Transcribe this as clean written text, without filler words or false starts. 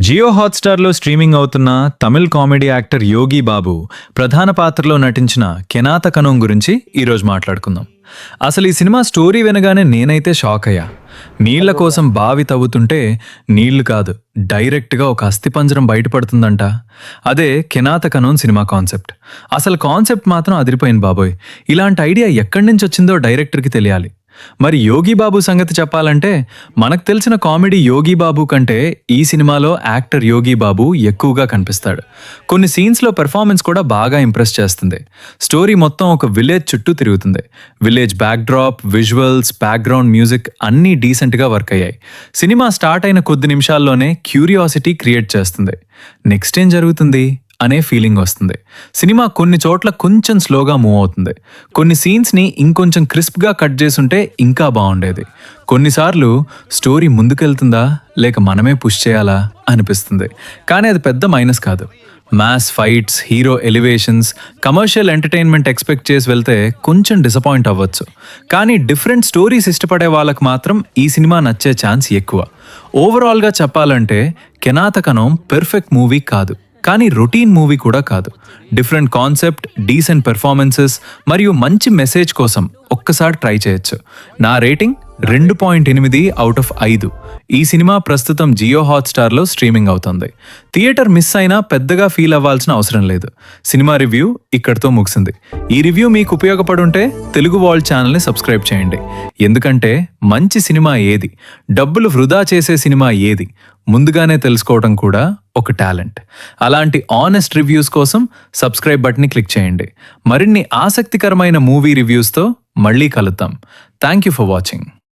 Jio హాట్‌స్టార్‌లో streaming అవుతున్న Tamil comedy actor యోగి బాబు ప్రధాన పాత్రలో నటించిన కెనాతకనం గురించి ఈరోజు మాట్లాడుకుందాం. అసలు ఈ సినిమా స్టోరీ వినగానే నేనైతే షాక్ అయ్యా. నీళ్ల కోసం బావి తవ్వుతుంటే నీళ్లు కాదు, డైరెక్ట్గా ఒక అస్థిపంజరం బయటపడుతుందంట. అదే కెనాతకనం సినిమా కాన్సెప్ట్. అసలు కాన్సెప్ట్ మాత్రం అదిరిపోయింది బాబోయ్. ఇలాంటి ఐడియా ఎక్కడి నుంచి వచ్చిందో డైరెక్టర్కి తెలియాలి. మరి యోగి బాబు సంగతి చెప్పాలంటే మనకు తెలిసిన కామెడీ యోగి బాబు కంటే ఈ సినిమాలో యాక్టర్ యోగి బాబు ఎక్కువగా కనిపిస్తాడు. కొన్ని సీన్స్లో పెర్ఫార్మెన్స్ కూడా బాగా ఇంప్రెస్ చేస్తుంది. స్టోరీ మొత్తం ఒక విలేజ్ చుట్టూ తిరుగుతుంది. Village backdrop, visuals, background music అన్నీ డీసెంట్గా వర్క్ అయ్యాయి. సినిమా స్టార్ట్ అయిన కొద్ది నిమిషాల్లోనే క్యూరియాసిటీ క్రియేట్ చేస్తుంది. నెక్స్ట్ ఏం జరుగుతుంది అనే ఫీలింగ్ వస్తుంది. సినిమా కొన్ని చోట్ల కొంచెం స్లోగా మూవ్ అవుతుంది. కొన్ని సీన్స్ని ఇంకొంచెం క్రిస్ప్గా కట్ చేసుంటే ఇంకా బాగుండేది. కొన్నిసార్లు స్టోరీ ముందుకెళ్తుందా లేక మనమే పుష్ చేయాలా అనిపిస్తుంది. కానీ అది పెద్ద మైనస్ కాదు. Mass fights, hero elevations, commercial entertainment expect చేసి వెళ్తే కొంచెం డిసప్పాయింట్ అవ్వచ్చు. కానీ డిఫరెంట్ స్టోరీస్ ఇష్టపడే వాళ్ళకు మాత్రం ఈ సినిమా నచ్చే ఛాన్స్ ఎక్కువ. ఓవరాల్గా చెప్పాలంటే కెనాతకనం పెర్ఫెక్ట్ మూవీ కాదు, కానీ రొటీన్ మూవీ కూడా కాదు. డిఫరెంట్ కాన్సెప్ట్, డీసెంట్ పెర్ఫార్మెన్సెస్ మరియు మంచి మెసేజ్ కోసం ఒక్కసారి ట్రై చేయొచ్చు. నా రేటింగ్ 2.8/5. ఈ సినిమా ప్రస్తుతం జియో హాట్‌స్టార్‌లో స్ట్రీమింగ్ అవుతుంది. థియేటర్ మిస్ అయినా పెద్దగా ఫీల్ అవ్వాల్సిన అవసరం లేదు. సినిమా రివ్యూ ఇక్కడితో ముగిసింది. ఈ రివ్యూ మీకు ఉపయోగపడుంటే తెలుగు వరల్డ్ ఛానల్ని సబ్స్క్రైబ్ చేయండి. ఎందుకంటే మంచి సినిమా ఏది, డబ్బులు వృధా చేసే సినిమా ఏది ముందుగానే తెలుసుకోవడం కూడా ఒక టాలెంట్. అలాంటి ఆనెస్ట్ రివ్యూస్ కోసం సబ్స్క్రైబ్ బటన్ని క్లిక్ చేయండి. మరిన్ని ఆసక్తికరమైన మూవీ రివ్యూస్తో మళ్ళీ కలుద్దాం. Thank you for watching.